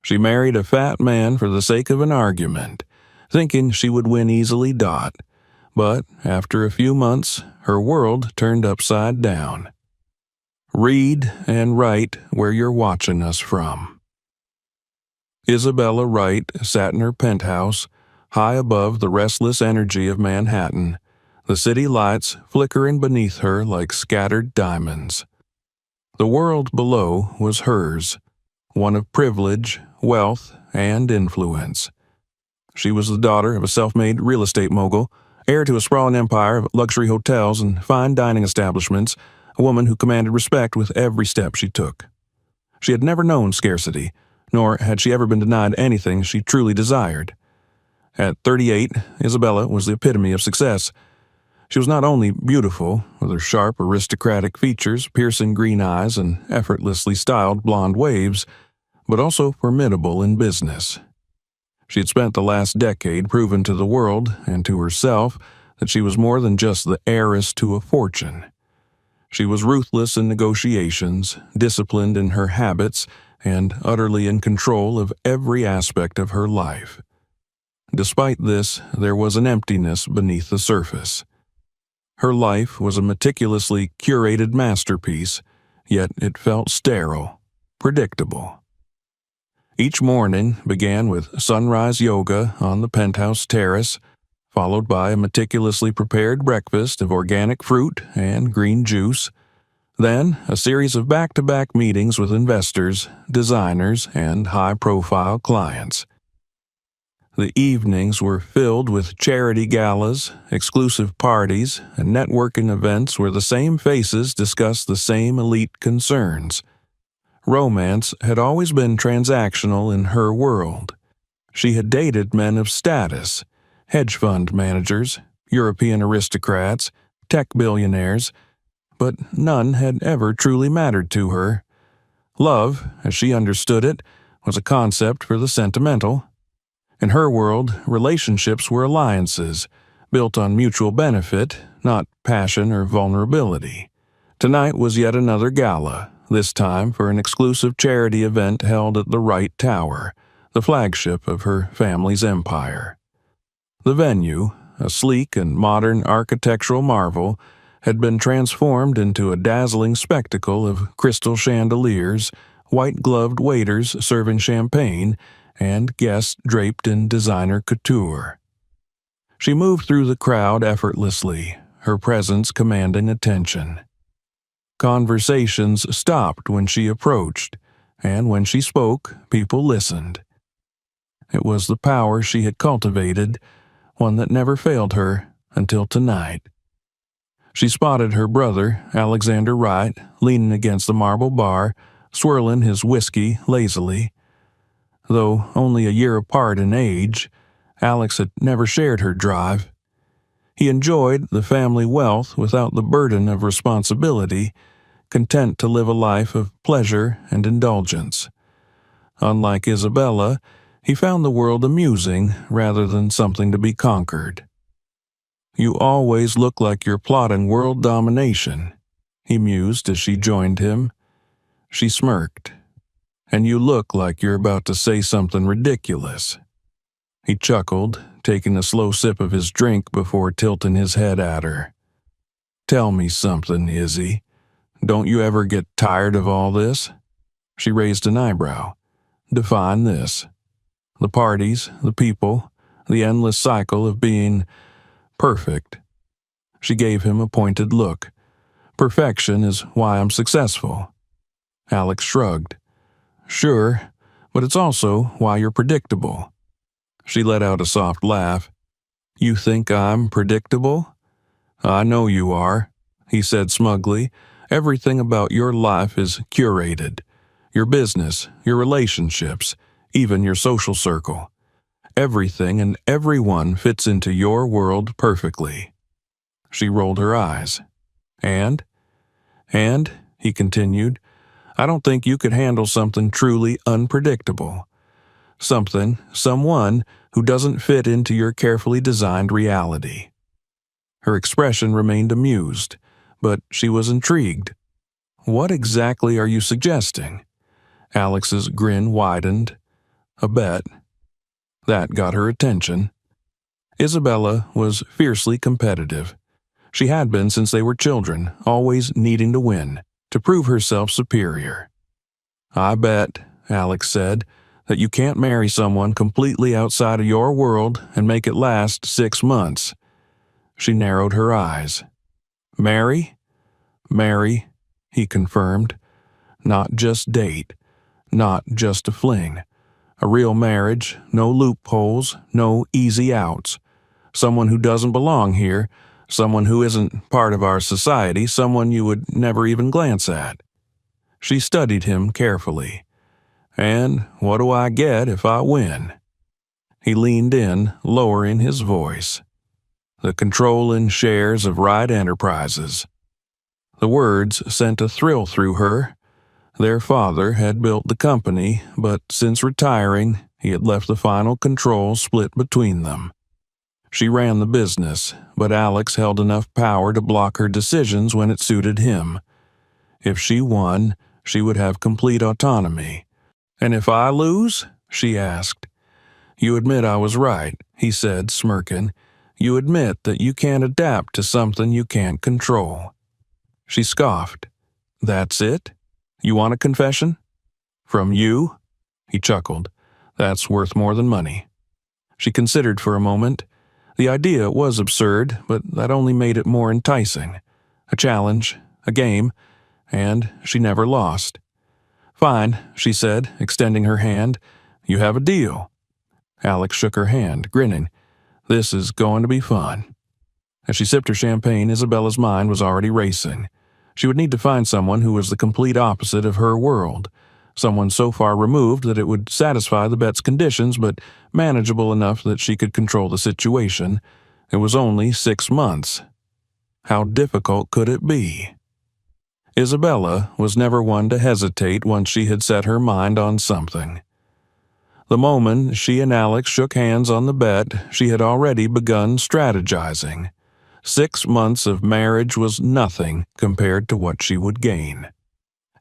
She married a fat man for the sake of an argument, thinking she would win easily. But after a few months, her world turned upside down. Read and write where you're watching us from. Isabella Wright sat in her penthouse, high above the restless energy of Manhattan, the city lights flickering beneath her like scattered diamonds. The world below was hers, one of privilege, wealth, and influence. She was the daughter of a self-made real estate mogul, heir to a sprawling empire of luxury hotels and fine dining establishments, a woman who commanded respect with every step she took. She had never known scarcity, nor had she ever been denied anything she truly desired. At 38, Isabella was the epitome of success. She was not only beautiful, with her sharp, aristocratic features, piercing green eyes, and effortlessly styled blonde waves, but also formidable in business. She had spent the last decade proving to the world and to herself that she was more than just the heiress to a fortune. She was ruthless in negotiations, disciplined in her habits, and utterly in control of every aspect of her life. Despite this, there was an emptiness beneath the surface. Her life was a meticulously curated masterpiece, yet it felt sterile, predictable. Each morning began with sunrise yoga on the penthouse terrace, followed by a meticulously prepared breakfast of organic fruit and green juice, then a series of back-to-back meetings with investors, designers, and high-profile clients. The evenings were filled with charity galas, exclusive parties, and networking events where the same faces discussed the same elite concerns. Romance had always been transactional in her world. She had dated men of status, hedge fund managers, European aristocrats, tech billionaires, but none had ever truly mattered to her. Love, as she understood it, was a concept for the sentimental. In her world, relationships were alliances, built on mutual benefit, not passion or vulnerability. Tonight was yet another gala, this time for an exclusive charity event held at the Wright Tower, the flagship of her family's empire. The venue, a sleek and modern architectural marvel, had been transformed into a dazzling spectacle of crystal chandeliers, white-gloved waiters serving champagne, and guests draped in designer couture. She moved through the crowd effortlessly, her presence commanding attention. Conversations stopped when she approached, and when she spoke, people listened. It was the power she had cultivated, one that never failed her until tonight. She spotted her brother, Alexander Wright, leaning against the marble bar, swirling his whiskey lazily. Though only a year apart in age, Alex had never shared her drive. He enjoyed the family wealth without the burden of responsibility, content to live a life of pleasure and indulgence. Unlike Isabella, he found the world amusing rather than something to be conquered. "You always look like you're plotting world domination," he mused as she joined him. She smirked. "And you look like you're about to say something ridiculous." He chuckled, taking a slow sip of his drink before tilting his head at her. "Tell me something, Izzy. Don't you ever get tired of all this?" She raised an eyebrow. "Define this." "The parties, the people, the endless cycle of being perfect." She gave him a pointed look. "Perfection is why I'm successful." Alex shrugged. "Sure, but it's also why you're predictable." She let out a soft laugh. "You think I'm predictable?" "I know you are," he said smugly. "Everything about your life is curated. Your business, your relationships, even your social circle. Everything and everyone fits into your world perfectly." She rolled her eyes. And, he continued, "I don't think you could handle something truly unpredictable. Someone who doesn't fit into your carefully designed reality." Her expression remained amused, but she was intrigued. "What exactly are you suggesting?" Alex's grin widened. A bet. That got her attention. Isabella was fiercely competitive. She had been since they were children, always needing to win, to prove herself superior. "I bet," Alex said, "that you can't marry someone completely outside of your world and make it last 6 months." She narrowed her eyes. "Marry?" "Marry," he confirmed. "Not just date. Not just a fling. A real marriage, no loopholes, no easy outs. Someone who doesn't belong here, someone who isn't part of our society, someone you would never even glance at." She studied him carefully. "And what do I get if I win?" He leaned in, lowering his voice. "The control and shares of Wright Enterprises." The words sent a thrill through her. Their father had built the company, but since retiring, he had left the final control split between them. She ran the business, but Alex held enough power to block her decisions when it suited him. If she won, she would have complete autonomy. "And if I lose?" she asked. "You admit I was right," he said, smirking. "You admit that you can't adapt to something you can't control." She scoffed. "That's it? You want a confession?" "From you?" He chuckled. "That's worth more than money." She considered for a moment. The idea was absurd, but that only made it more enticing. A challenge, a game, and she never lost. "Fine," she said, extending her hand. "You have a deal." Alex shook her hand, grinning. "This is going to be fun." As she sipped her champagne, Isabella's mind was already racing. She would need to find someone who was the complete opposite of her world, someone so far removed that it would satisfy the bet's conditions, but manageable enough that she could control the situation. It was only 6 months. How difficult could it be? Isabella was never one to hesitate once she had set her mind on something. The moment she and Alex shook hands on the bet, she had already begun strategizing. 6 months of marriage was nothing compared to what she would gain.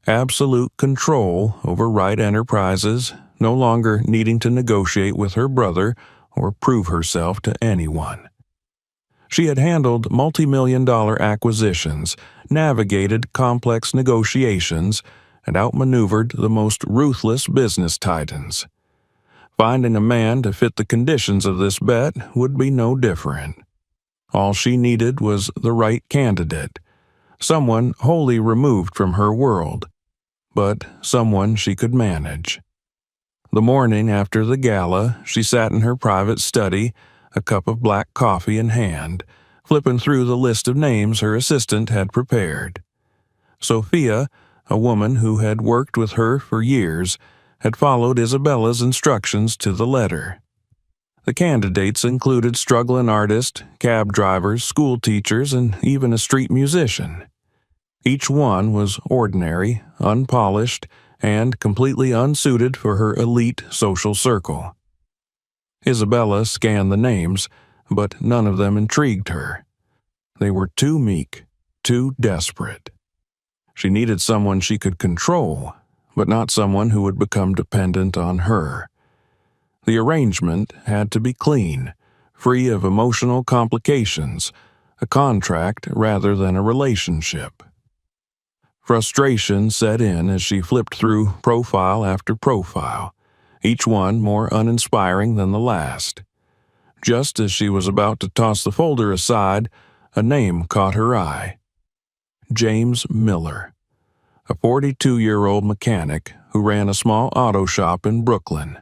Absolute control over Wright Enterprises, no longer needing to negotiate with her brother or prove herself to anyone. She had handled multi-million-dollar acquisitions, navigated complex negotiations, and outmaneuvered the most ruthless business titans. Finding a man to fit the conditions of this bet would be no different. All she needed was the right candidate, someone wholly removed from her world, but someone she could manage. The morning after the gala, she sat in her private study, a cup of black coffee in hand, flipping through the list of names her assistant had prepared. Sophia, a woman who had worked with her for years, had followed Isabella's instructions to the letter. The candidates included struggling artists, cab drivers, school teachers, and even a street musician. Each one was ordinary, unpolished, and completely unsuited for her elite social circle. Isabella scanned the names, but none of them intrigued her. They were too meek, too desperate. She needed someone she could control, but not someone who would become dependent on her. The arrangement had to be clean, free of emotional complications, a contract rather than a relationship. Frustration set in as she flipped through profile after profile, each one more uninspiring than the last. Just as she was about to toss the folder aside, a name caught her eye. James Miller, a 42-year-old mechanic who ran a small auto shop in Brooklyn.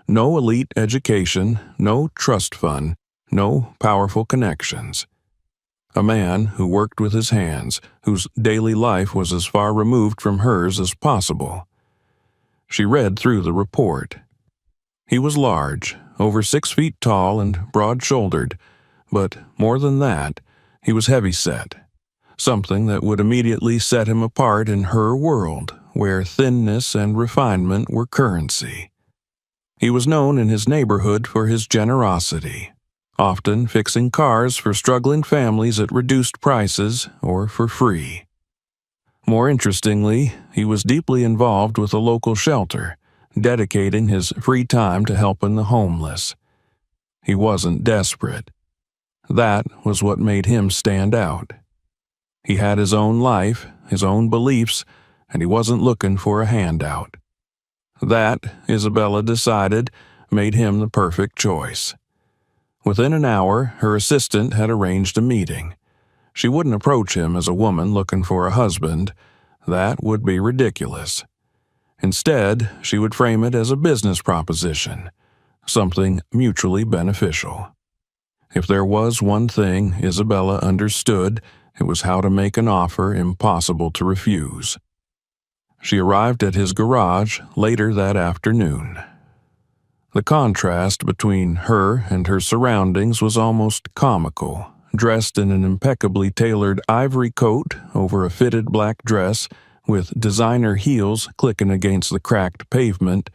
No elite education, no trust fund, no powerful connections. A man who worked with his hands, whose daily life was as far removed from hers as possible. She read through the report. He was large, over 6 feet tall and broad-shouldered, but more than that, he was heavy-set, something that would immediately set him apart in her world, where thinness and refinement were currency. He was known in his neighborhood for his generosity, often fixing cars for struggling families at reduced prices or for free. More interestingly, he was deeply involved with a local shelter, dedicating his free time to helping the homeless. He wasn't desperate. That was what made him stand out. He had his own life, his own beliefs, and he wasn't looking for a handout. That, Isabella decided, made him the perfect choice. Within an hour, her assistant had arranged a meeting. She wouldn't approach him as a woman looking for a husband. That would be ridiculous. Instead, she would frame it as a business proposition, something mutually beneficial. If there was one thing Isabella understood, it was how to make an offer impossible to refuse. She arrived at his garage later that afternoon. The contrast between her and her surroundings was almost comical. Dressed in an impeccably tailored ivory coat over a fitted black dress with designer heels clicking against the cracked pavement,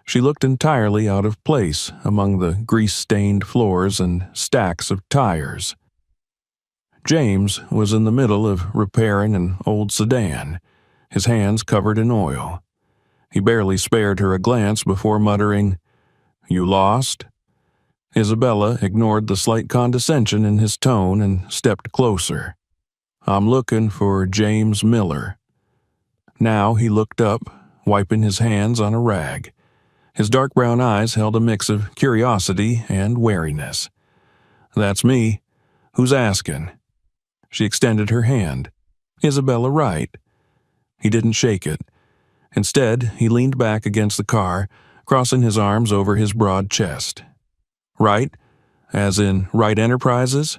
she looked entirely out of place among the grease-stained floors and stacks of tires. James was in the middle of repairing an old sedan, his hands covered in oil. He barely spared her a glance before muttering, "You lost?" Isabella ignored the slight condescension in his tone and stepped closer. "I'm looking for James Miller." Now he looked up, wiping his hands on a rag. His dark brown eyes held a mix of curiosity and wariness. "That's me. Who's asking?" She extended her hand. "Isabella Wright." He didn't shake it. Instead, he leaned back against the car, crossing his arms over his broad chest. "Wright? As in Wright Enterprises?"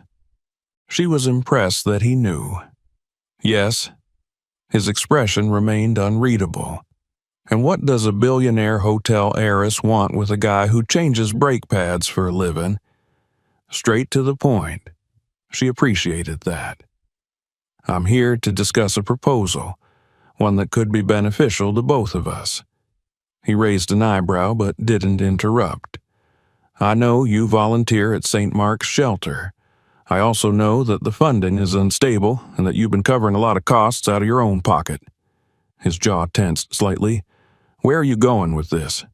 She was impressed that he knew. "Yes." His expression remained unreadable. "And what does a billionaire hotel heiress want with a guy who changes brake pads for a living?" Straight to the point. She appreciated that. "I'm here to discuss a proposal, one that could be beneficial to both of us." He raised an eyebrow but didn't interrupt. "I know you volunteer at St. Mark's Shelter. I also know that the funding is unstable and that you've been covering a lot of costs out of your own pocket." His jaw tensed slightly. "Where are you going with this?"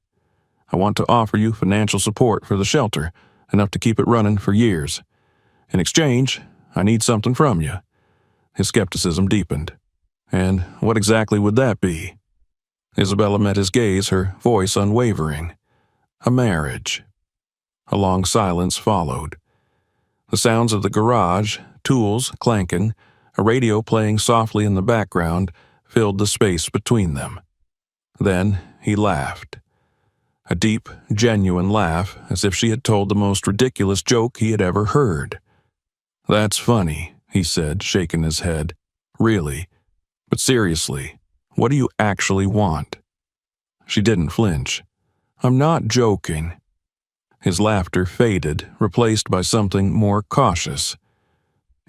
"I want to offer you financial support for the shelter, enough to keep it running for years. In exchange, I need something from you." His skepticism deepened. "And what exactly would that be?" Isabella met his gaze, her voice unwavering. "A marriage." A long silence followed. The sounds of the garage, tools clanking, a radio playing softly in the background, filled the space between them. Then he laughed. A deep, genuine laugh, as if she had told the most ridiculous joke he had ever heard. "That's funny," he said, shaking his head. "Really. But seriously, what do you actually want?" She didn't flinch. "I'm not joking." His laughter faded, replaced by something more cautious.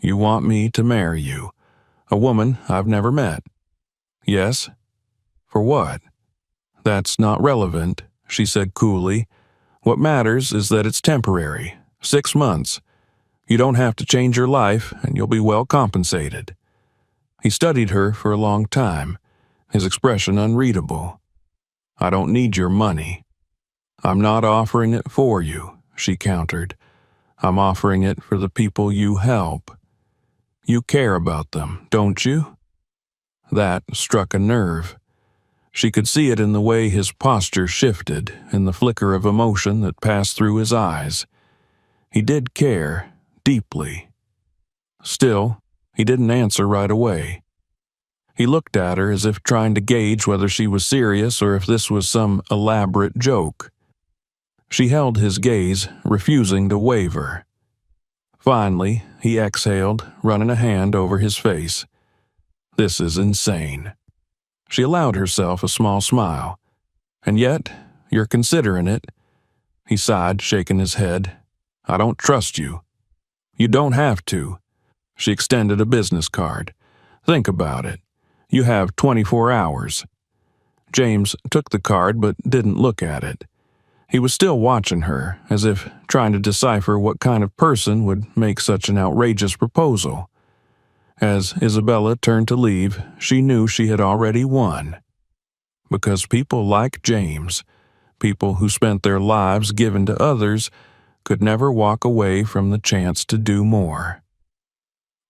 "You want me to marry you, a woman I've never met?" "Yes." "For what?" "That's not relevant," she said coolly. "What matters is that it's temporary, 6 months. You don't have to change your life, and you'll be well compensated." He studied her for a long time, his expression unreadable. "I don't need your money." "I'm not offering it for you," she countered. "I'm offering it for the people you help. You care about them, don't you?" That struck a nerve. She could see it in the way his posture shifted, in the flicker of emotion that passed through his eyes. He did care, deeply. Still, he didn't answer right away. He looked at her as if trying to gauge whether she was serious or if this was some elaborate joke. She held his gaze, refusing to waver. Finally, he exhaled, running a hand over his face. "This is insane." She allowed herself a small smile. "And yet, you're considering it." He sighed, shaking his head. "I don't trust you." "You don't have to." She extended a business card. "Think about it. You have 24 hours. James took the card but didn't look at it. He was still watching her, as if trying to decipher what kind of person would make such an outrageous proposal. As Isabella turned to leave, she knew she had already won. Because people like James, People who spent their lives given to others could never walk away from the chance to do more.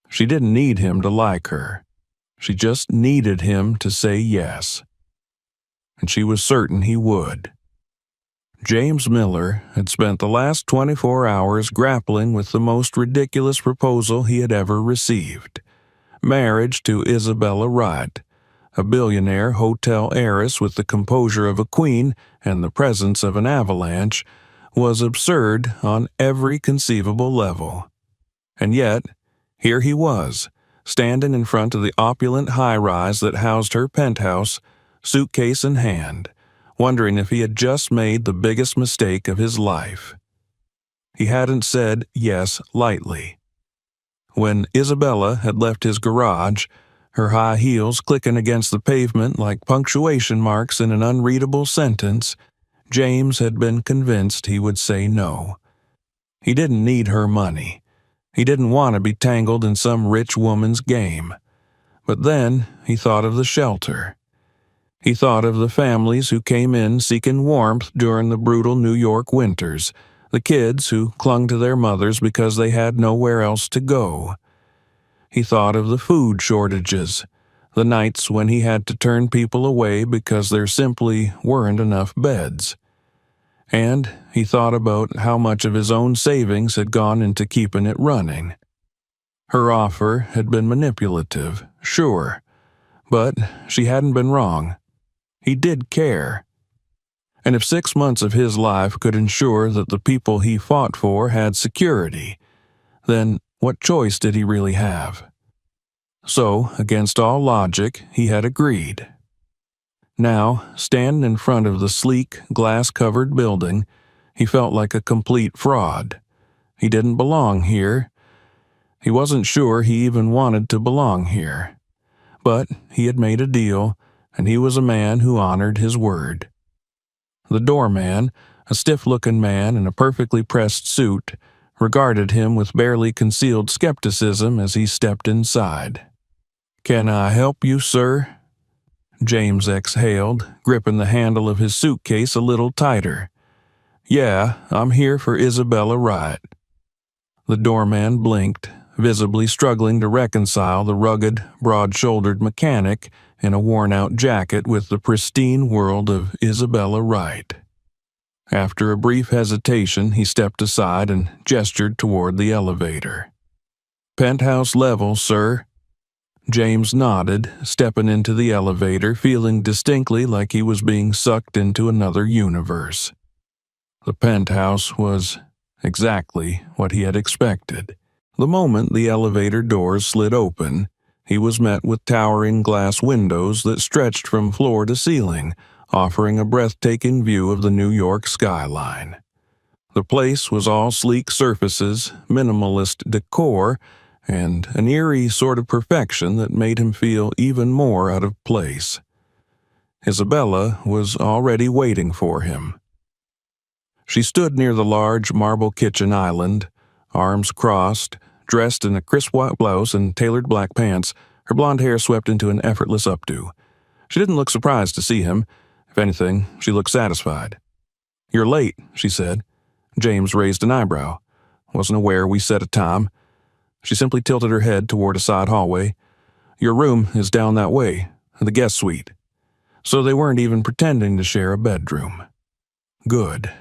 She didn't need him to like her. She just needed him to say yes. And she was certain he would. James Miller had spent the last 24 hours grappling with the most ridiculous proposal he had ever received: marriage to Isabella Wright, a billionaire hotel heiress with the composure of a queen and the presence of an avalanche, was absurd on every conceivable level. And yet, here he was, standing in front of the opulent high-rise that housed her penthouse, suitcase in hand, wondering if he had just made the biggest mistake of his life. He hadn't said yes lightly. When Isabella had left his garage, her high heels clicking against the pavement like punctuation marks in an unreadable sentence, James had been convinced he would say no. He didn't need her money. He didn't want to be tangled in some rich woman's game. But then he thought of the shelter. He thought of the families who came in seeking warmth during the brutal New York winters, the kids who clung to their mothers because they had nowhere else to go. He thought of the food shortages, the nights when he had to turn people away because there simply weren't enough beds. And he thought about how much of his own savings had gone into keeping it running. Her offer had been manipulative, sure, but she hadn't been wrong. He did care. And if 6 months of his life could ensure that the people he fought for had security, then what choice did he really have? So, against all logic, he had agreed. Now, standing in front of the sleek, glass-covered building, he felt like a complete fraud. He didn't belong here. He wasn't sure he even wanted to belong here. But he had made a deal, and he was a man who honored his word. The doorman, a stiff-looking man in a perfectly pressed suit, regarded him with barely concealed skepticism as he stepped inside. "Can I help you, sir?" James exhaled, gripping the handle of his suitcase a little tighter. "Yeah, I'm here for Isabella Wright." The doorman blinked, visibly struggling to reconcile the rugged, broad-shouldered mechanic in a worn-out jacket with the pristine world of Isabella Wright. After a brief hesitation, he stepped aside and gestured toward the elevator. "Penthouse level, sir." James nodded, stepping into the elevator, feeling distinctly like he was being sucked into another universe. The penthouse was exactly what he had expected. The moment the elevator doors slid open, he was met with towering glass windows that stretched from floor to ceiling, offering a breathtaking view of the New York skyline. The place was all sleek surfaces, minimalist decor, and an eerie sort of perfection that made him feel even more out of place. Isabella was already waiting for him. She stood near the large marble kitchen island, arms crossed, dressed in a crisp white blouse and tailored black pants, her blonde hair swept into an effortless updo. She didn't look surprised to see him. If anything, she looked satisfied. "You're late," she said. James raised an eyebrow. "Wasn't aware we set a time." She simply tilted her head toward a side hallway. "Your room is down that way, the guest suite." So they weren't even pretending to share a bedroom. Good.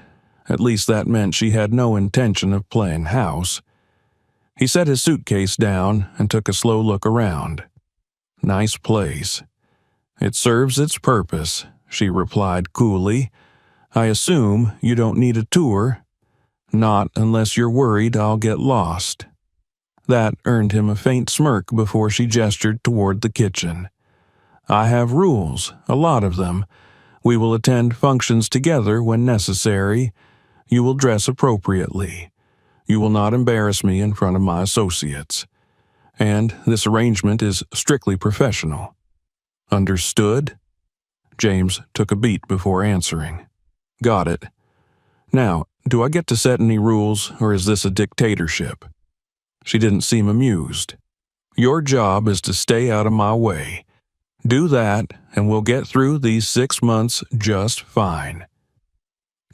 At least that meant she had no intention of playing house. He set his suitcase down and took a slow look around. "Nice place." "It serves its purpose," she replied coolly. "I assume you don't need a tour." "Not unless you're worried I'll get lost." That earned him a faint smirk before she gestured toward the kitchen. "I have rules, a lot of them. We will attend functions together when necessary. You will dress appropriately. You will not embarrass me in front of my associates. And this arrangement is strictly professional." "Understood?" James took a beat before answering. "Got it. Now, do I get to set any rules, or is this a dictatorship?" She didn't seem amused. "Your job is to stay out of my way. Do that, and we'll get through these 6 months just fine."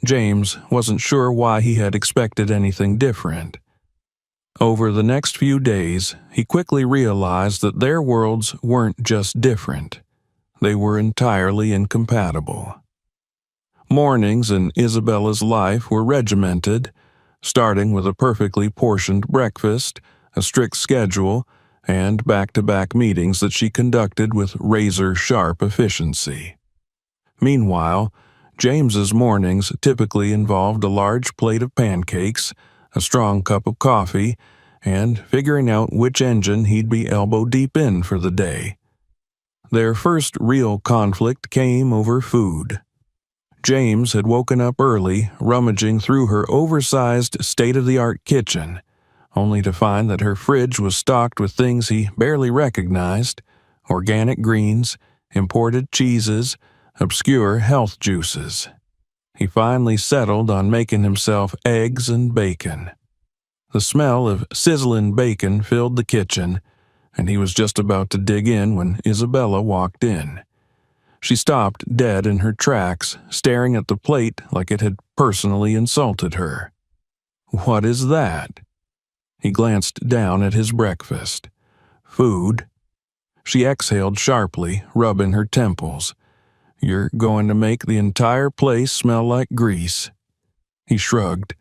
James wasn't sure why he had expected anything different. Over the next few days, he quickly realized that their worlds weren't just different. They were entirely incompatible. Mornings in Isabella's life were regimented, starting with a perfectly portioned breakfast, a strict schedule, and back-to-back meetings that she conducted with razor-sharp efficiency. Meanwhile, James's mornings typically involved a large plate of pancakes, a strong cup of coffee, and figuring out which engine he'd be elbow-deep in for the day. Their first real conflict came over food. James had woken up early, rummaging through her oversized, state-of-the-art kitchen, only to find that her fridge was stocked with things he barely recognized: organic greens, imported cheeses, obscure health juices. He finally settled on making himself eggs and bacon. The smell of sizzling bacon filled the kitchen, and he was just about to dig in when Isabella walked in. She stopped dead in her tracks, staring at the plate like it had personally insulted her. "What is that?" He glanced down at his breakfast. "Food." She exhaled sharply, rubbing her temples. "You're going to make the entire place smell like grease." He shrugged.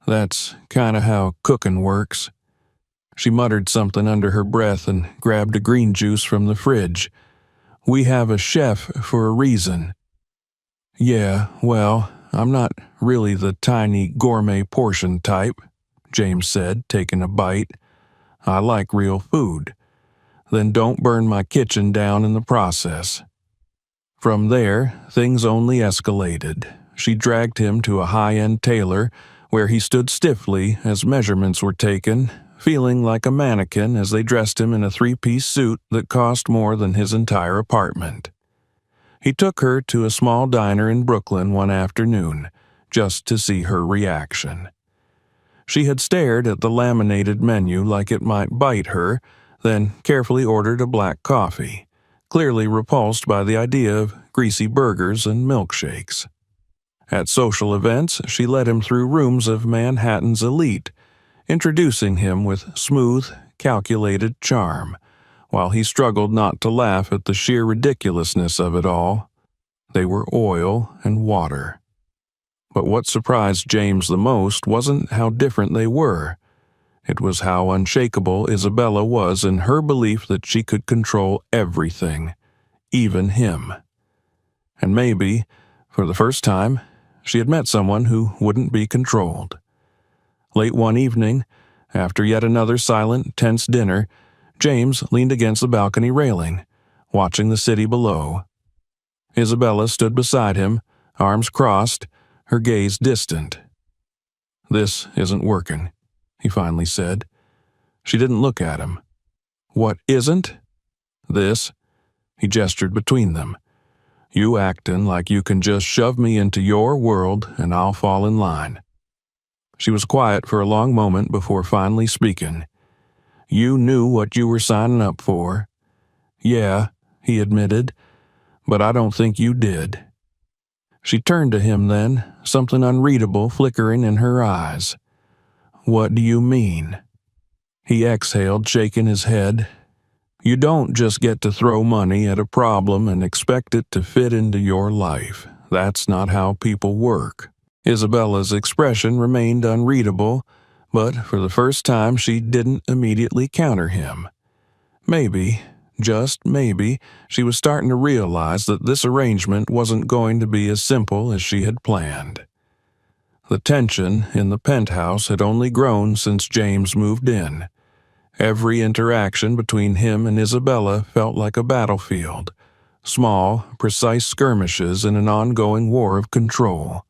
"That's kinda how cooking works." She muttered something under her breath and grabbed a green juice from the fridge. "We have a chef for a reason." "Yeah, well, I'm not really the tiny gourmet portion type," James said, taking a bite. "I like real food. Then don't burn my kitchen down in the process." From there, things only escalated. She dragged him to a high-end tailor, where he stood stiffly as measurements were taken, feeling like a mannequin as they dressed him in a three-piece suit that cost more than his entire apartment. He took her to a small diner in Brooklyn one afternoon, just to see her reaction. She had stared at the laminated menu like it might bite her, then carefully ordered a black coffee, clearly repulsed by the idea of greasy burgers and milkshakes. At social events, she led him through rooms of Manhattan's elite, introducing him with smooth, calculated charm, while he struggled not to laugh at the sheer ridiculousness of it all. They were oil and water. But what surprised James the most wasn't how different they were. It was how unshakable Isabella was in her belief that she could control everything, even him. And maybe, for the first time, she had met someone who wouldn't be controlled. Late one evening, after yet another silent, tense dinner, James leaned against the balcony railing, watching the city below. Isabella stood beside him, arms crossed, her gaze distant. "This isn't working," he finally said. She didn't look at him. "What isn't?" "This." He gestured between them. "You acting like you can just shove me into your world and I'll fall in line." She was quiet for a long moment before finally speaking. "You knew what you were signing up for." "Yeah," he admitted, "but I don't think you did." She turned to him then, something unreadable flickering in her eyes. "What do you mean?" He exhaled, shaking his head. "You don't just get to throw money at a problem and expect it to fit into your life. That's not how people work." Isabella's expression remained unreadable, but for the first time she didn't immediately counter him. Maybe, just maybe, she was starting to realize that this arrangement wasn't going to be as simple as she had planned. The tension in the penthouse had only grown since James moved in. Every interaction between him and Isabella felt like a battlefield, small, precise skirmishes in an ongoing war of control.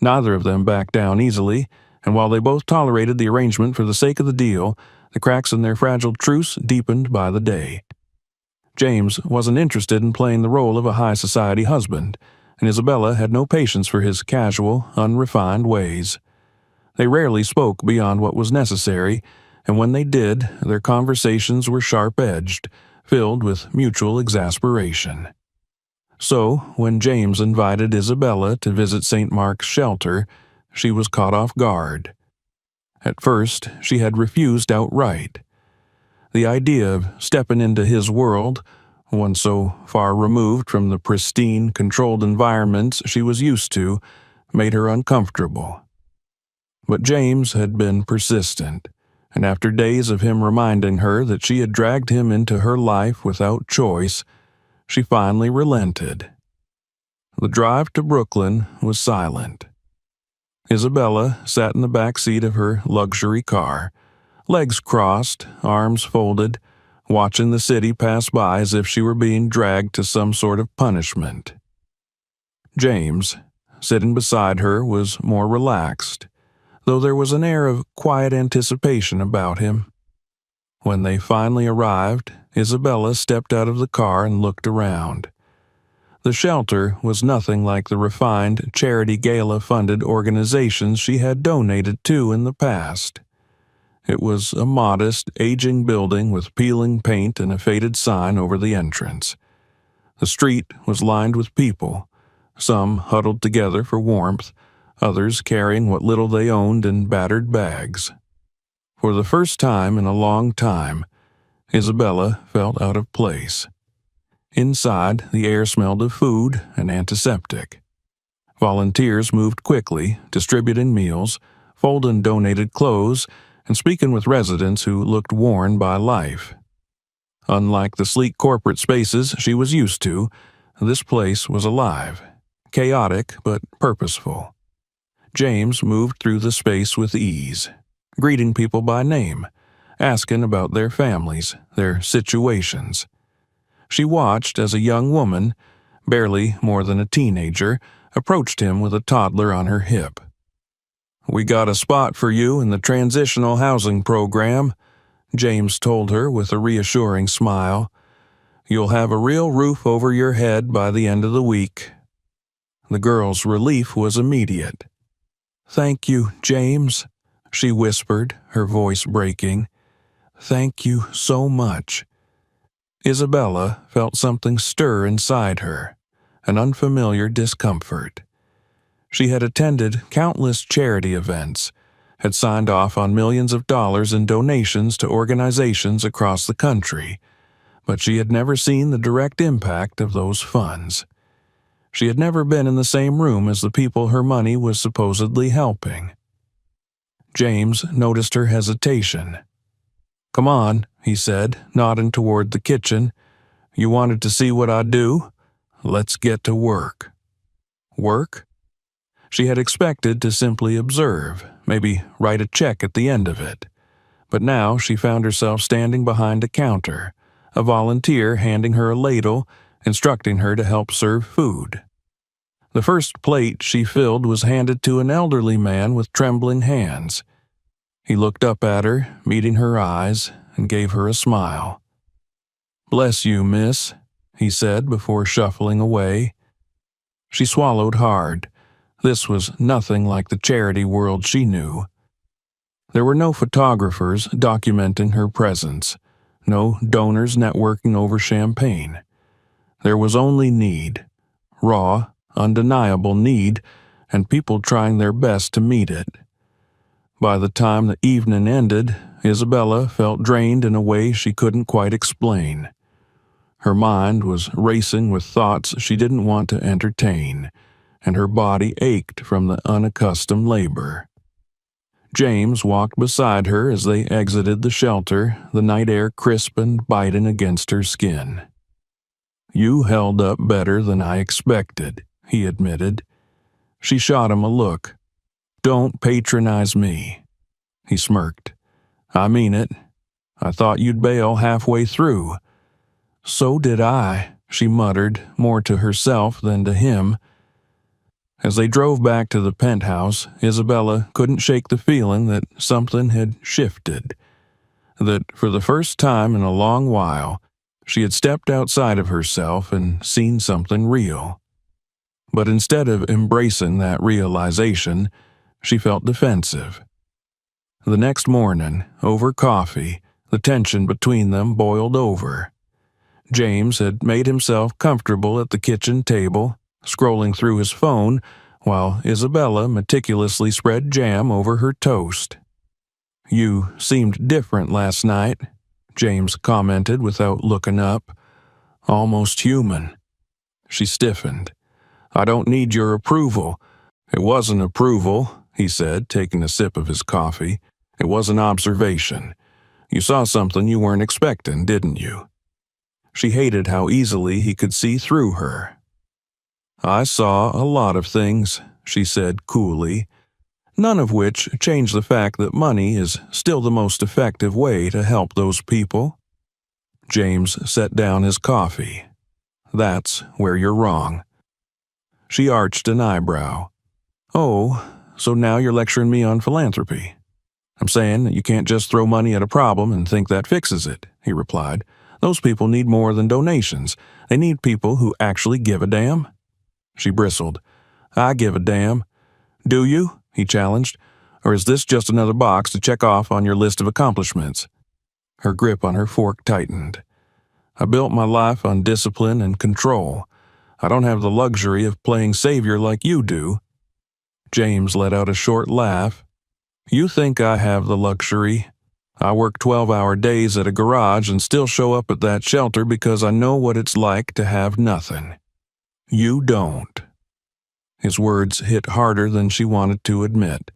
Neither of them backed down easily, and while they both tolerated the arrangement for the sake of the deal, the cracks in their fragile truce deepened by the day. James wasn't interested in playing the role of a high society husband, and Isabella had no patience for his casual, unrefined ways. They rarely spoke beyond what was necessary, and when they did, their conversations were sharp-edged, filled with mutual exasperation. So, when James invited Isabella to visit St. Mark's shelter, she was caught off guard. At first, she had refused outright. The idea of stepping into his world, one so far removed from the pristine, controlled environments she was used to, made her uncomfortable. But James had been persistent, and after days of him reminding her that she had dragged him into her life without choice, she finally relented. The drive to Brooklyn was silent. Isabella sat in the back seat of her luxury car, legs crossed, arms folded, watching the city pass by as if she were being dragged to some sort of punishment. James, sitting beside her, was more relaxed, though there was an air of quiet anticipation about him. When they finally arrived, Isabella stepped out of the car and looked around. The shelter was nothing like the refined, charity gala-funded organizations she had donated to in the past. It was a modest, aging building with peeling paint and a faded sign over the entrance. The street was lined with people, some huddled together for warmth, others carrying what little they owned in battered bags. For the first time in a long time, Isabella felt out of place. Inside, the air smelled of food and antiseptic. Volunteers moved quickly, distributing meals, folding donated clothes, and speaking with residents who looked worn by life. Unlike the sleek corporate spaces she was used to, this place was alive, chaotic but purposeful. James moved through the space with ease, greeting people by name, asking about their families, their situations. She watched as a young woman, barely more than a teenager, approached him with a toddler on her hip. "We got a spot for you in the transitional housing program," James told her with a reassuring smile. "You'll have a real roof over your head by the end of the week." The girl's relief was immediate. "Thank you, James," she whispered, her voice breaking. "Thank you so much." Isabella felt something stir inside her, an unfamiliar discomfort. She had attended countless charity events, had signed off on millions of dollars in donations to organizations across the country, but she had never seen the direct impact of those funds. She had never been in the same room as the people her money was supposedly helping. James noticed her hesitation. "Come on," he said, nodding toward the kitchen. "You wanted to see what I do? Let's get to work." Work? She had expected to simply observe, maybe write a check at the end of it. But now she found herself standing behind a counter, a volunteer handing her a ladle, instructing her to help serve food. The first plate she filled was handed to an elderly man with trembling hands. He looked up at her, meeting her eyes, and gave her a smile. "Bless you, miss," he said before shuffling away. She swallowed hard. This was nothing like the charity world she knew. There were no photographers documenting her presence, no donors networking over champagne. There was only need, raw, undeniable need, and people trying their best to meet it. By the time the evening ended, Isabella felt drained in a way she couldn't quite explain. Her mind was racing with thoughts she didn't want to entertain, and her body ached from the unaccustomed labor. James walked beside her as they exited the shelter, the night air crisp and biting against her skin. "You held up better than I expected," he admitted. She shot him a look. "Don't patronize me." He smirked. "I mean it. I thought you'd bail halfway through." "So did I," she muttered, more to herself than to him. As they drove back to the penthouse, Isabella couldn't shake the feeling that something had shifted, that for the first time in a long while, she had stepped outside of herself and seen something real. But instead of embracing that realization, she felt defensive. The next morning, over coffee, the tension between them boiled over. James had made himself comfortable at the kitchen table, scrolling through his phone, while Isabella meticulously spread jam over her toast. "You seemed different last night," James commented without looking up. "Almost human." She stiffened. "I don't need your approval." "It wasn't approval," he said, taking a sip of his coffee. "It was an observation. You saw something you weren't expecting, didn't you?" She hated how easily he could see through her. "I saw a lot of things," she said coolly, none of which changed the fact that money is still the most effective way to help those people. James set down his coffee. "That's where you're wrong." She arched an eyebrow. "Oh, so now you're lecturing me on philanthropy?" "I'm saying that you can't just throw money at a problem and think that fixes it," he replied. "Those people need more than donations. They need people who actually give a damn." She bristled. "I give a damn." "Do you?" he challenged. "Or is this just another box to check off on your list of accomplishments?" Her grip on her fork tightened. "I built my life on discipline and control. I don't have the luxury of playing savior like you do." James let out a short laugh. "You think I have the luxury. I work 12-hour days at a garage and still show up at that shelter because I know what it's like to have nothing. You don't." His words hit harder than she wanted to admit.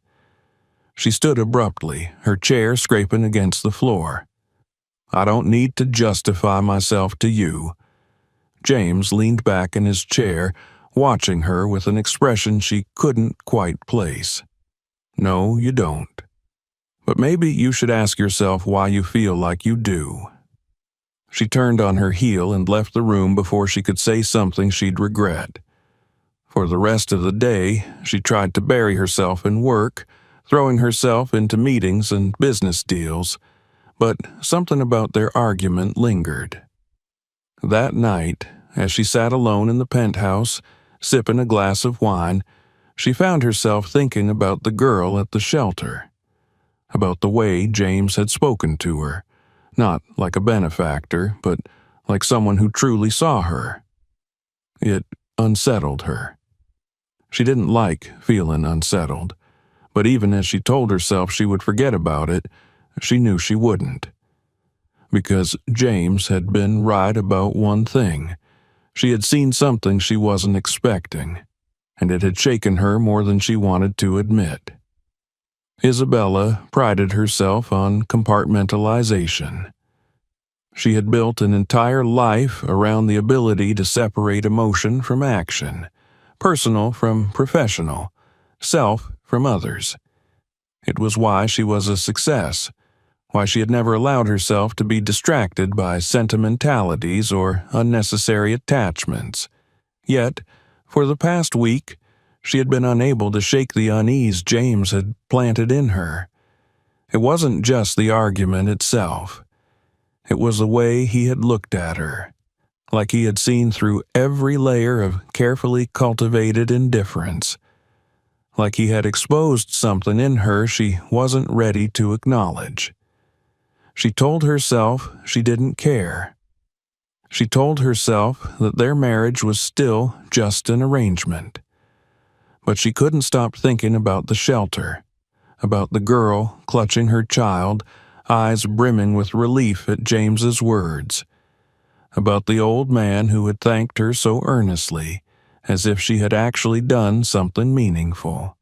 She stood abruptly, her chair scraping against the floor. "I don't need to justify myself to you." James leaned back in his chair, watching her with an expression she couldn't quite place. "No, you don't. But maybe you should ask yourself why you feel like you do." She turned on her heel and left the room before she could say something she'd regret. For the rest of the day, she tried to bury herself in work, throwing herself into meetings and business deals, but something about their argument lingered. That night, as she sat alone in the penthouse, sipping a glass of wine, she found herself thinking about the girl at the shelter, about the way James had spoken to her, not like a benefactor, but like someone who truly saw her. It unsettled her. She didn't like feeling unsettled, but even as she told herself she would forget about it, she knew she wouldn't. Because James had been right about one thing. She had seen something she wasn't expecting, and it had shaken her more than she wanted to admit. Isabella prided herself on compartmentalization. She had built an entire life around the ability to separate emotion from action, personal from professional, self from others. It was why she was a success, why she had never allowed herself to be distracted by sentimentalities or unnecessary attachments. Yet, for the past week, she had been unable to shake the unease James had planted in her. It wasn't just the argument itself. It was the way he had looked at her, like he had seen through every layer of carefully cultivated indifference, like he had exposed something in her she wasn't ready to acknowledge. She told herself she didn't care. She told herself that their marriage was still just an arrangement. But she couldn't stop thinking about the shelter, about the girl clutching her child, eyes brimming with relief at James's words, about the old man who had thanked her so earnestly, as if she had actually done something meaningful.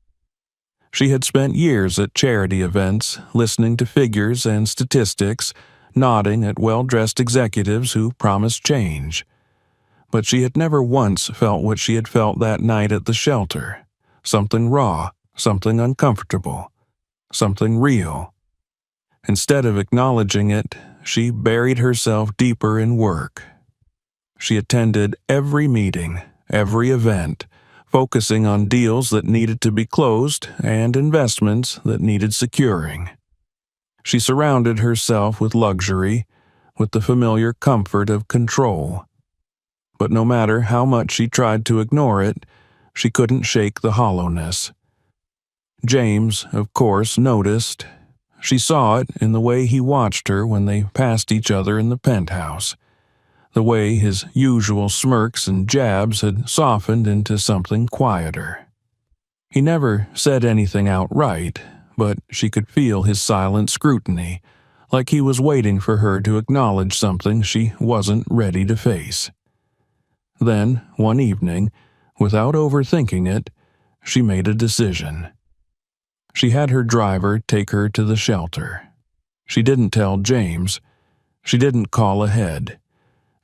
She had spent years at charity events, listening to figures and statistics, nodding at well-dressed executives who promised change. But she had never once felt what she had felt that night at the shelter. Something raw, something uncomfortable, something real. Instead of acknowledging it, she buried herself deeper in work. She attended every meeting, every event, focusing on deals that needed to be closed and investments that needed securing. She surrounded herself with luxury, with the familiar comfort of control. But no matter how much she tried to ignore it, she couldn't shake the hollowness. James, of course, noticed. She saw it in the way he watched her when they passed each other in the penthouse. The way his usual smirks and jabs had softened into something quieter. He never said anything outright, but she could feel his silent scrutiny, like he was waiting for her to acknowledge something she wasn't ready to face. Then, one evening, without overthinking it, she made a decision. She had her driver take her to the shelter. She didn't tell James. She didn't call ahead.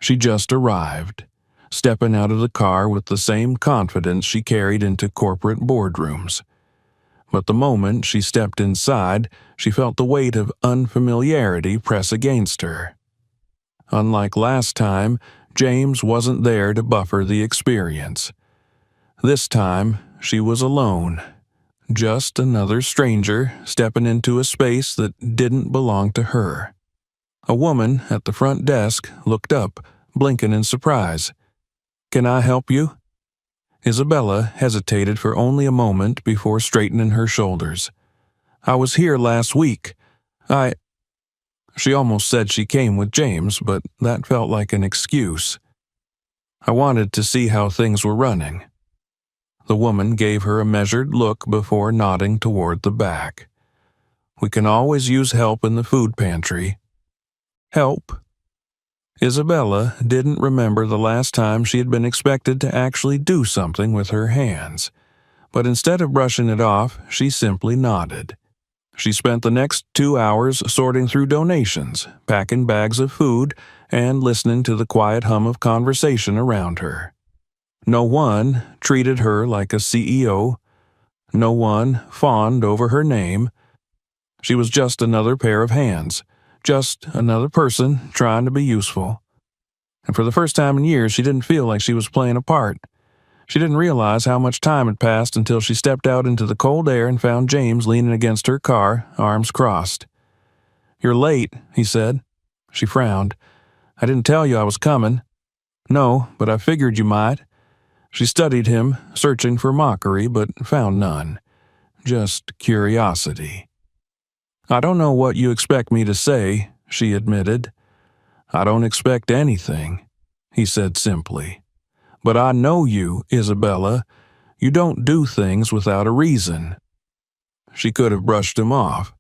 She just arrived, stepping out of the car with the same confidence she carried into corporate boardrooms. But the moment she stepped inside, she felt the weight of unfamiliarity press against her. Unlike last time, James wasn't there to buffer the experience. This time, she was alone. Just another stranger stepping into a space that didn't belong to her. A woman at the front desk looked up, blinking in surprise. "Can I help you?" Isabella hesitated for only a moment before straightening her shoulders. "I was here last week. She almost said she came with James, but that felt like an excuse. "I wanted to see how things were running." The woman gave her a measured look before nodding toward the back. "We can always use help in the food pantry." Help? Isabella didn't remember the last time she had been expected to actually do something with her hands, but instead of brushing it off, she simply nodded. She spent the next 2 hours sorting through donations, packing bags of food, and listening to the quiet hum of conversation around her. No one treated her like a CEO. No one fawned over her name. She was just another pair of hands, just another person trying to be useful. And for the first time in years, she didn't feel like she was playing a part. She didn't realize how much time had passed until she stepped out into the cold air and found James leaning against her car, arms crossed. "You're late," he said. She frowned. "I didn't tell you I was coming." "No, but I figured you might." She studied him, searching for mockery, but found none. Just curiosity. "I don't know what you expect me to say," she admitted. "I don't expect anything," he said simply. "But I know you, Isabella. You don't do things without a reason." She could have brushed him off.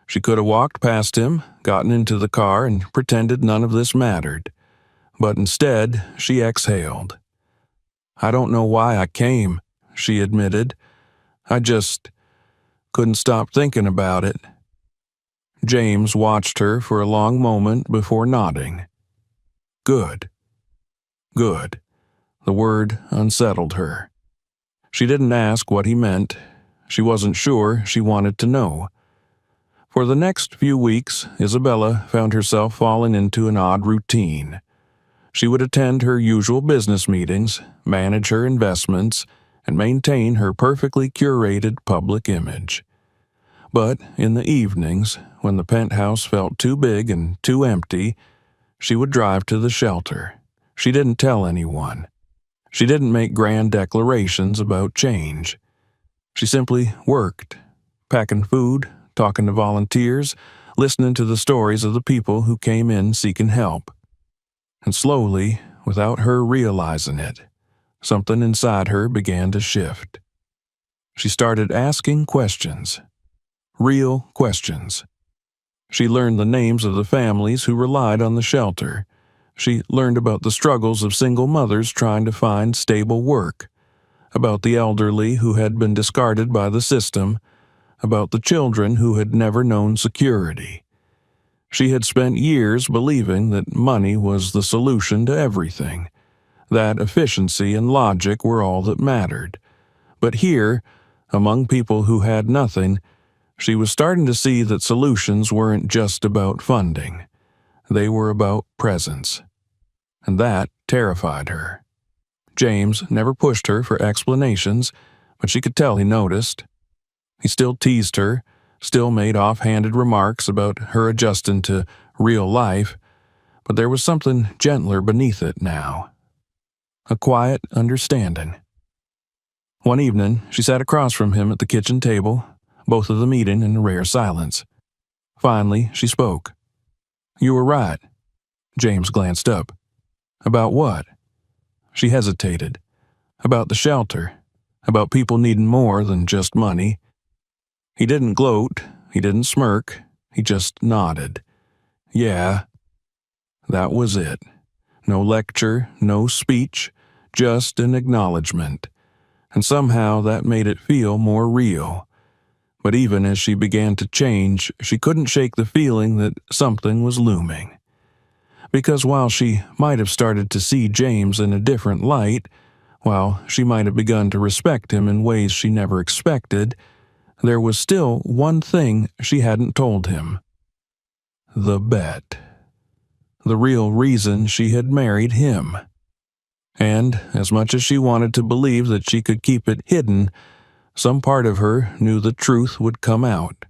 She could have walked past him, gotten into the car, and pretended none of this mattered. But instead, she exhaled. "I don't know why I came," she admitted. "I just couldn't stop thinking about it." James watched her for a long moment before nodding. Good. Good. The word unsettled her. She didn't ask what he meant. She wasn't sure she wanted to know. For the next few weeks, Isabella found herself falling into an odd routine. She would attend her usual business meetings, manage her investments, and maintain her perfectly curated public image. But in the evenings, when the penthouse felt too big and too empty, she would drive to the shelter. She didn't tell anyone. She didn't make grand declarations about change. She simply worked, packing food, talking to volunteers, listening to the stories of the people who came in seeking help. And slowly, without her realizing it, something inside her began to shift. She started asking questions. Real questions. She learned the names of the families who relied on the shelter. She learned about the struggles of single mothers trying to find stable work, about the elderly who had been discarded by the system, about the children who had never known security. She had spent years believing that money was the solution to everything, that efficiency and logic were all that mattered. But here, among people who had nothing, she was starting to see that solutions weren't just about funding. They were about presence. And that terrified her. James never pushed her for explanations, but she could tell he noticed. He still teased her, still made offhanded remarks about her adjusting to real life, but there was something gentler beneath it now. A quiet understanding. One evening, she sat across from him at the kitchen table, both of them eating in a rare silence. Finally, she spoke. "You were right." James glanced up. About what? She hesitated. About the shelter. About people needing more than just money. He didn't gloat. He didn't smirk. He just nodded. Yeah. That was it. No lecture, no speech, just an acknowledgement. And somehow that made it feel more real. But even as she began to change, she couldn't shake the feeling that something was looming. Because while she might have started to see James in a different light, while she might have begun to respect him in ways she never expected, there was still one thing she hadn't told him. The bet. The real reason she had married him. And, as much as she wanted to believe that she could keep it hidden, some part of her knew the truth would come out.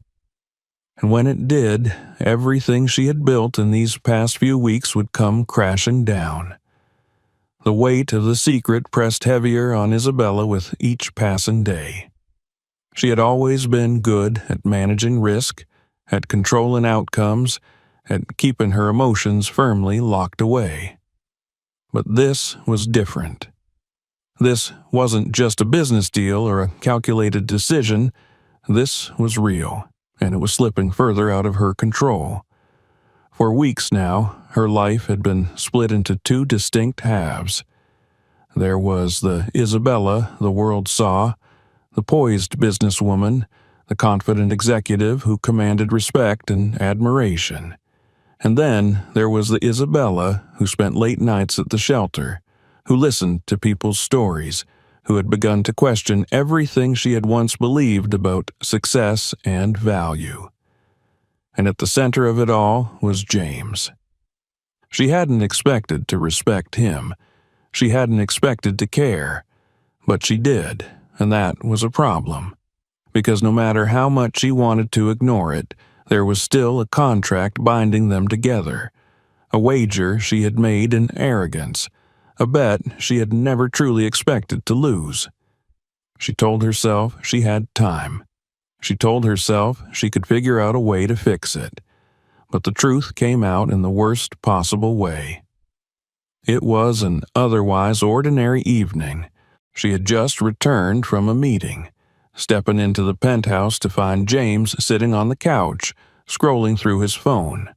And when it did, everything she had built in these past few weeks would come crashing down. The weight of the secret pressed heavier on Isabella with each passing day. She had always been good at managing risk, at controlling outcomes, at keeping her emotions firmly locked away. But this was different. This wasn't just a business deal or a calculated decision. This was real, and it was slipping further out of her control. For weeks now, her life had been split into two distinct halves. There was the Isabella the world saw, the poised businesswoman, the confident executive who commanded respect and admiration. And then there was the Isabella who spent late nights at the shelter, who listened to people's stories, who had begun to question everything she had once believed about success and value. And at the center of it all was James. She hadn't expected to respect him. She hadn't expected to care. But she did, and that was a problem. Because no matter how much she wanted to ignore it, there was still a contract binding them together. A wager she had made in arrogance. A bet she had never truly expected to lose. She told herself she had time. She told herself she could figure out a way to fix it. But the truth came out in the worst possible way. It was an otherwise ordinary evening. She had just returned from a meeting, stepping into the penthouse to find James sitting on the couch, scrolling through his phone.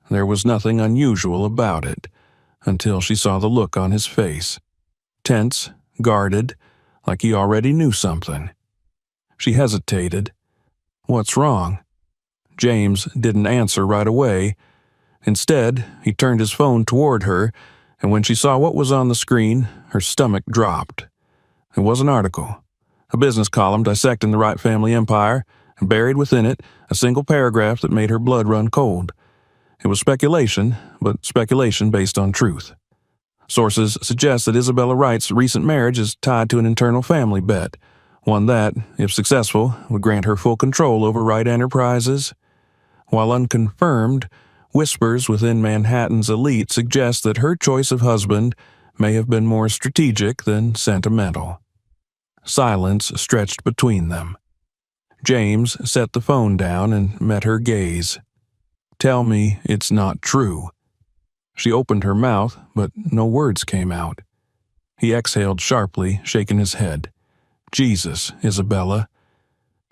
There was nothing unusual about it, until she saw the look on his face. Tense, guarded, like he already knew something. She hesitated. What's wrong? James didn't answer right away. Instead, he turned his phone toward her, and when she saw what was on the screen, her stomach dropped. It was an article, a business column dissecting the Wright family empire, and buried within it a single paragraph that made her blood run cold. It was speculation, but speculation based on truth. Sources suggest that Isabella Wright's recent marriage is tied to an internal family bet, one that, if successful, would grant her full control over Wright Enterprises. While unconfirmed, whispers within Manhattan's elite suggest that her choice of husband may have been more strategic than sentimental. Silence stretched between them. James set the phone down and met her gaze. Tell me it's not true. She opened her mouth, but no words came out. He exhaled sharply, shaking his head. Jesus, Isabella.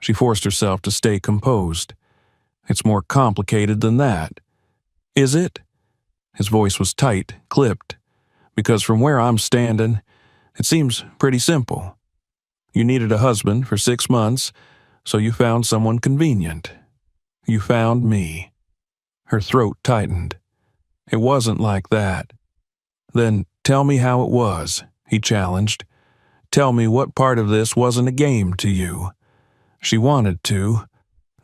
She forced herself to stay composed. It's more complicated than that. Is it? His voice was tight, clipped. Because from where I'm standing, it seems pretty simple. You needed a husband for 6 months, so you found someone convenient. You found me. Her throat tightened. It wasn't like that. Then tell me how it was, he challenged. Tell me what part of this wasn't a game to you. She wanted to.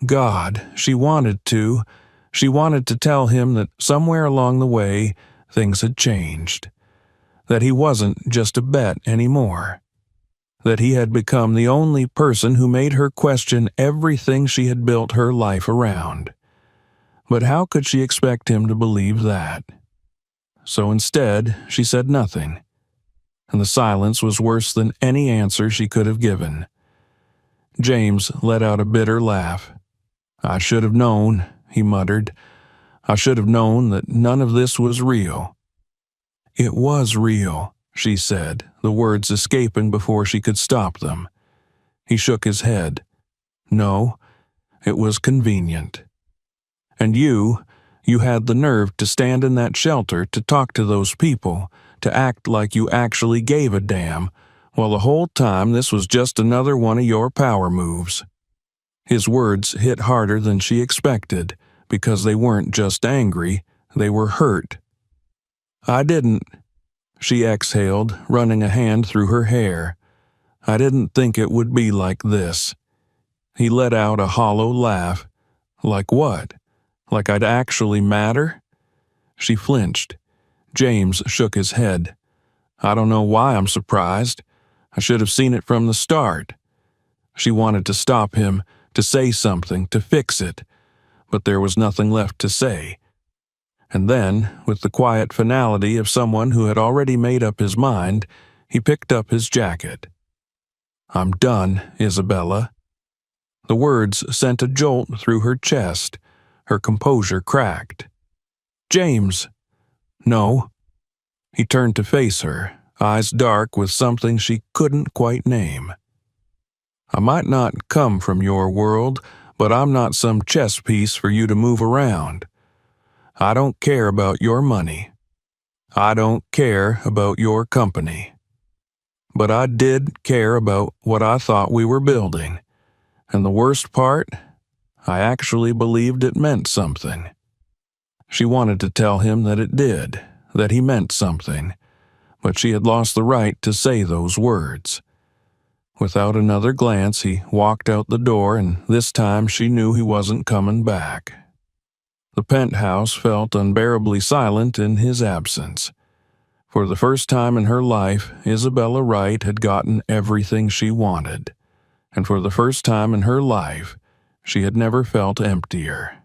God, she wanted to. She wanted to tell him that somewhere along the way, things had changed. That he wasn't just a bet anymore. That he had become the only person who made her question everything she had built her life around. But how could she expect him to believe that? So instead, she said nothing. And the silence was worse than any answer she could have given. James let out a bitter laugh. I should have known, he muttered. I should have known that none of this was real. It was real, she said, the words escaping before she could stop them. He shook his head. No, it was convenient. And you had the nerve to stand in that shelter to talk to those people, to act like you actually gave a damn, while the whole time this was just another one of your power moves. His words hit harder than she expected, because they weren't just angry, they were hurt. I didn't, she exhaled, running a hand through her hair. I didn't think it would be like this. He let out a hollow laugh. Like what? Like I'd actually matter? She flinched. James shook his head. I don't know why I'm surprised. I should have seen it from the start. She wanted to stop him, to say something, to fix it, but there was nothing left to say. And then, with the quiet finality of someone who had already made up his mind, he picked up his jacket. I'm done, Isabella. The words sent a jolt through her chest. Her composure cracked. James! No. He turned to face her, eyes dark with something she couldn't quite name. I might not come from your world, but I'm not some chess piece for you to move around. I don't care about your money. I don't care about your company. But I did care about what I thought we were building. And the worst part, I actually believed it meant something. She wanted to tell him that it did, that he meant something, but she had lost the right to say those words. Without another glance, he walked out the door, and this time she knew he wasn't coming back. The penthouse felt unbearably silent in his absence. For the first time in her life, Isabella Wright had gotten everything she wanted, and for the first time in her life, she had never felt emptier.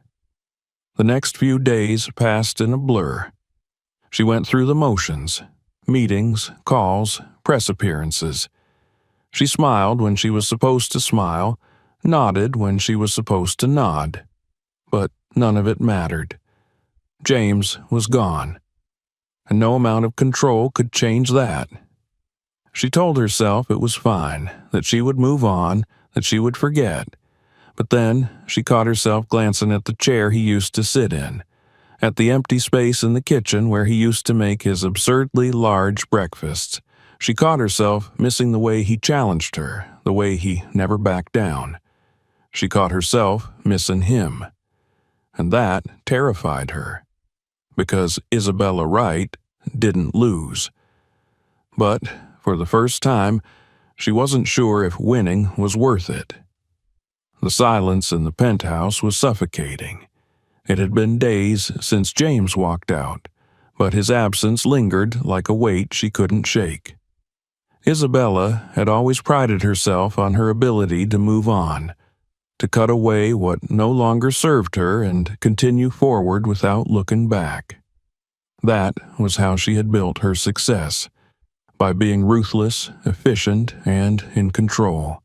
The next few days passed in a blur. She went through the motions, meetings, calls, press appearances. She smiled when she was supposed to smile, nodded when she was supposed to nod. But none of it mattered. James was gone, and no amount of control could change that. She told herself it was fine, that she would move on, that she would forget. But then she caught herself glancing at the chair he used to sit in, at the empty space in the kitchen where he used to make his absurdly large breakfasts. She caught herself missing the way he challenged her, the way he never backed down. She caught herself missing him. And that terrified her, because Isabella Wright didn't lose. But, for the first time, she wasn't sure if winning was worth it. The silence in the penthouse was suffocating. It had been days since James walked out, but his absence lingered like a weight she couldn't shake. Isabella had always prided herself on her ability to move on, to cut away what no longer served her and continue forward without looking back. That was how she had built her success, by being ruthless, efficient, and in control.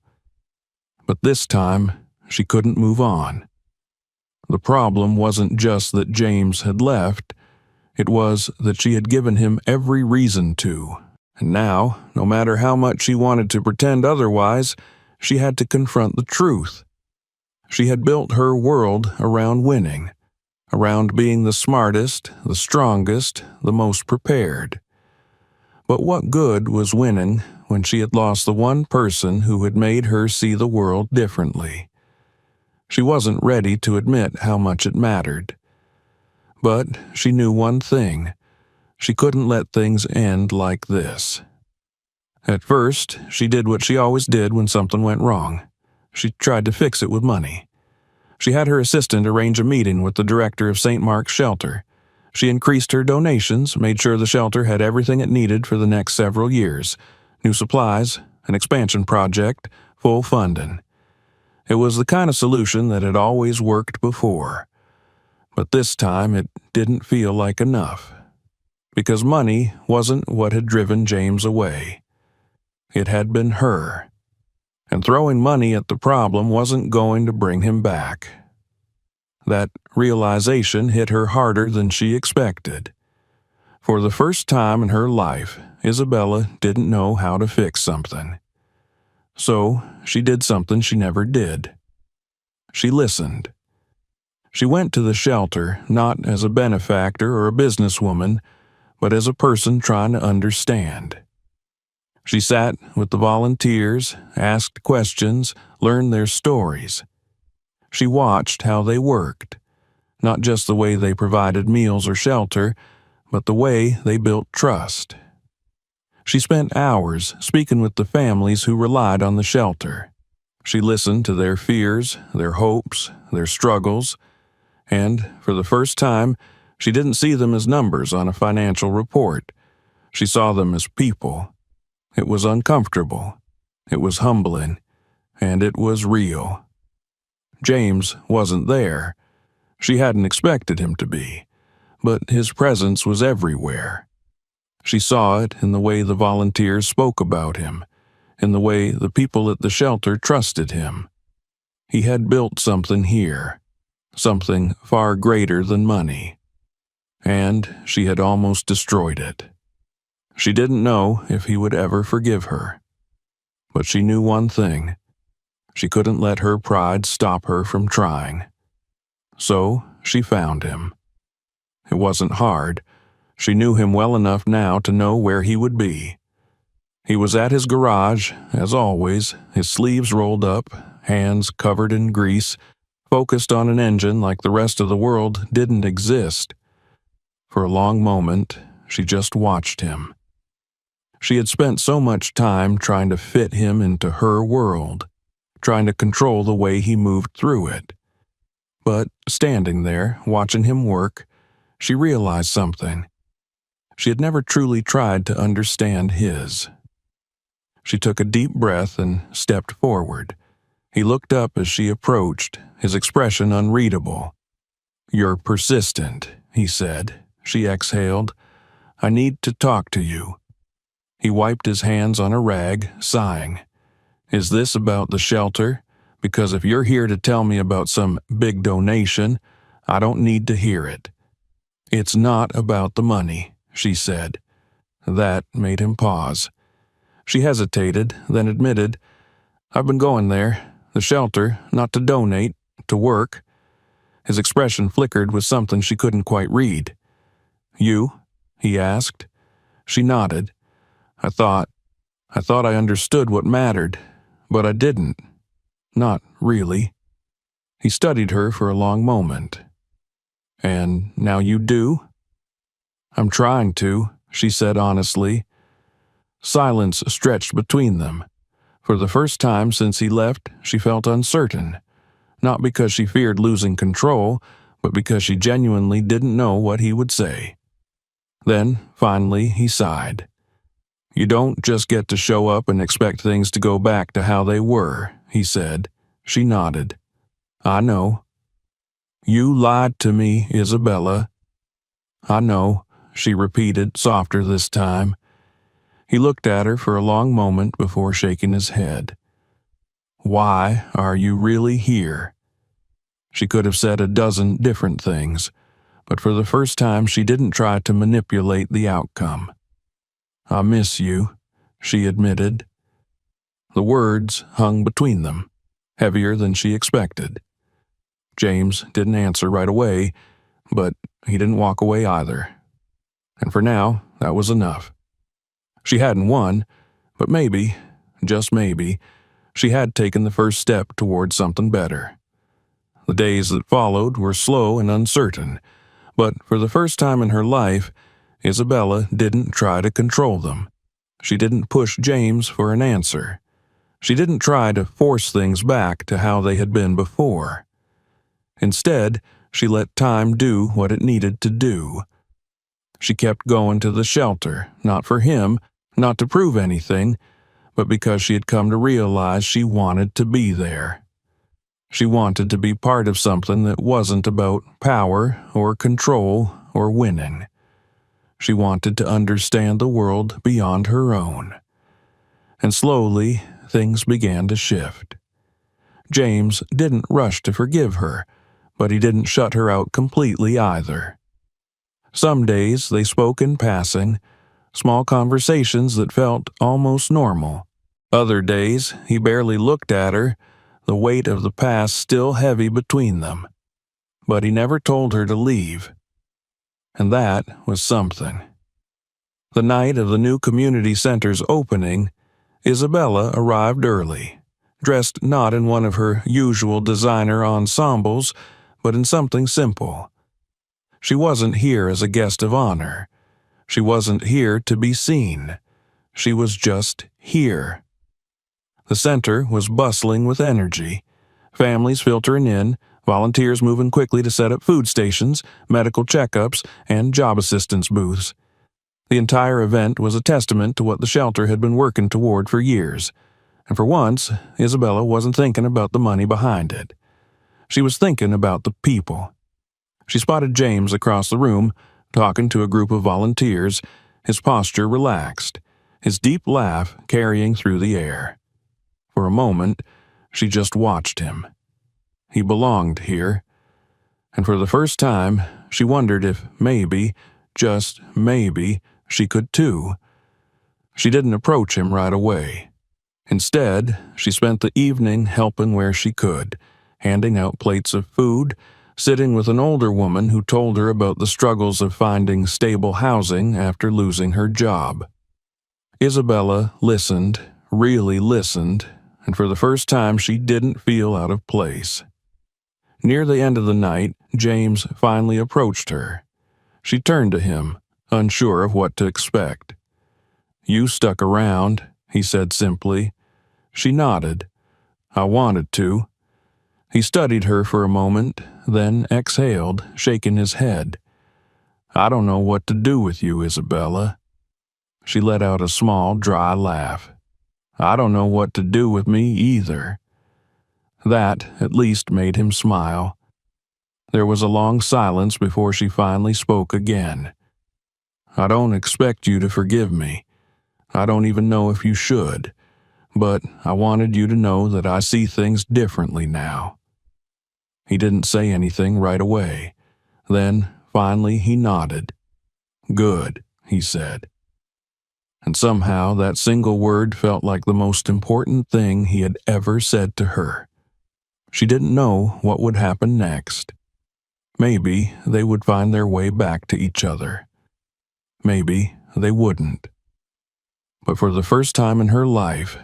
But this time, she couldn't move on. The problem wasn't just that James had left, it was that she had given him every reason to, and now, no matter how much she wanted to pretend otherwise, she had to confront the truth. She had built her world around winning, around being the smartest, the strongest, the most prepared. But what good was winning when she had lost the one person who had made her see the world differently? She wasn't ready to admit how much it mattered. But she knew one thing. She couldn't let things end like this. At first, she did what she always did when something went wrong. She tried to fix it with money. She had her assistant arrange a meeting with the director of St. Mark's Shelter. She increased her donations, made sure the shelter had everything it needed for the next several years. New supplies, an expansion project, full funding. It was the kind of solution that had always worked before. But this time it didn't feel like enough. Because money wasn't what had driven James away. It had been her. And throwing money at the problem wasn't going to bring him back. That realization hit her harder than she expected. For the first time in her life, Isabella didn't know how to fix something. So she did something she never did. She listened. She went to the shelter not as a benefactor or a businesswoman, but as a person trying to understand. She sat with the volunteers, asked questions, learned their stories. She watched how they worked, not just the way they provided meals or shelter, but the way they built trust. She spent hours speaking with the families who relied on the shelter. She listened to their fears, their hopes, their struggles, and, for the first time, she didn't see them as numbers on a financial report. She saw them as people. It was uncomfortable. It was humbling. And it was real. James wasn't there. She hadn't expected him to be, but his presence was everywhere. She saw it in the way the volunteers spoke about him, in the way the people at the shelter trusted him. He had built something here, something far greater than money, and she had almost destroyed it. She didn't know if he would ever forgive her, but she knew one thing. She couldn't let her pride stop her from trying. So she found him. It wasn't hard. She knew him well enough now to know where he would be. He was at his garage, as always, his sleeves rolled up, hands covered in grease, focused on an engine like the rest of the world didn't exist. For a long moment, she just watched him. She had spent so much time trying to fit him into her world, trying to control the way he moved through it. But standing there, watching him work, she realized something. She had never truly tried to understand his. She took a deep breath and stepped forward. He looked up as she approached, his expression unreadable. "You're persistent," he said. She exhaled. "I need to talk to you." He wiped his hands on a rag, sighing. "Is this about the shelter? Because if you're here to tell me about some big donation, I don't need to hear it." "It's not about the money," she said. That made him pause. She hesitated, then admitted, "I've been going there, the shelter, not to donate, to work." His expression flickered with something she couldn't quite read. "You?" he asked. She nodded. I thought I understood what mattered, but I didn't. Not really." He studied her for a long moment. "And now you do?" "I'm trying to," she said honestly. Silence stretched between them. For the first time since he left, she felt uncertain. Not because she feared losing control, but because she genuinely didn't know what he would say. Then, finally, he sighed. "You don't just get to show up and expect things to go back to how they were," he said. She nodded. "I know." "You lied to me, Isabella." "I know," she repeated, softer this time. He looked at her for a long moment before shaking his head. "Why are you really here?" She could have said a dozen different things, but for the first time she didn't try to manipulate the outcome. "I miss you," she admitted. The words hung between them, heavier than she expected. James didn't answer right away, but he didn't walk away either. And for now, that was enough. She hadn't won, but maybe, just maybe, she had taken the first step towards something better. The days that followed were slow and uncertain, but for the first time in her life, Isabella didn't try to control them. She didn't push James for an answer. She didn't try to force things back to how they had been before. Instead, she let time do what it needed to do. She kept going to the shelter, not for him, not to prove anything, but because she had come to realize she wanted to be there. She wanted to be part of something that wasn't about power or control or winning. She wanted to understand the world beyond her own. And slowly, things began to shift. James didn't rush to forgive her, but he didn't shut her out completely either. Some days they spoke in passing, small conversations that felt almost normal. Other days he barely looked at her, the weight of the past still heavy between them. But he never told her to leave. And that was something. The night of the new community center's opening, Isabella arrived early, dressed not in one of her usual designer ensembles, but in something simple. She wasn't here as a guest of honor. She wasn't here to be seen. She was just here. The center was bustling with energy, families filtering in, volunteers moving quickly to set up food stations, medical checkups, and job assistance booths. The entire event was a testament to what the shelter had been working toward for years, and for once, Isabella wasn't thinking about the money behind it. She was thinking about the people. She spotted James across the room, talking to a group of volunteers, his posture relaxed, his deep laugh carrying through the air. For a moment, she just watched him. He belonged here, and for the first time, she wondered if maybe, just maybe, she could too. She didn't approach him right away. Instead, she spent the evening helping where she could, handing out plates of food, sitting with an older woman who told her about the struggles of finding stable housing after losing her job. Isabella listened, really listened, and for the first time she didn't feel out of place. Near the end of the night, James finally approached her. She turned to him, unsure of what to expect. "You stuck around," he said simply. She nodded. "I wanted to." He studied her for a moment, then exhaled, shaking his head. "I don't know what to do with you, Isabella." She let out a small, dry laugh. "I don't know what to do with me either." That, at least, made him smile. There was a long silence before she finally spoke again. "I don't expect you to forgive me. I don't even know if you should. But I wanted you to know that I see things differently now." He didn't say anything right away. Then, finally, he nodded. "Good," he said. And somehow that single word felt like the most important thing he had ever said to her. She didn't know what would happen next. Maybe they would find their way back to each other. Maybe they wouldn't. But for the first time in her life,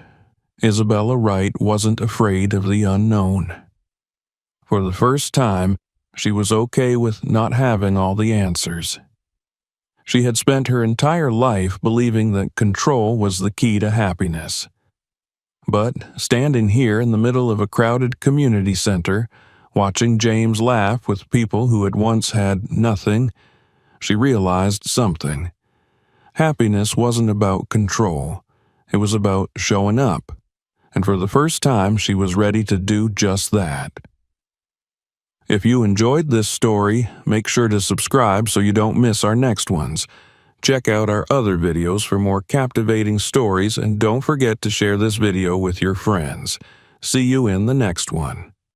Isabella Wright wasn't afraid of the unknown. For the first time, she was okay with not having all the answers. She had spent her entire life believing that control was the key to happiness. But standing here in the middle of a crowded community center, watching James laugh with people who had once had nothing, she realized something. Happiness wasn't about control. It was about showing up. And for the first time, she was ready to do just that. If you enjoyed this story, make sure to subscribe so you don't miss our next ones. Check out our other videos for more captivating stories, and don't forget to share this video with your friends. See you in the next one.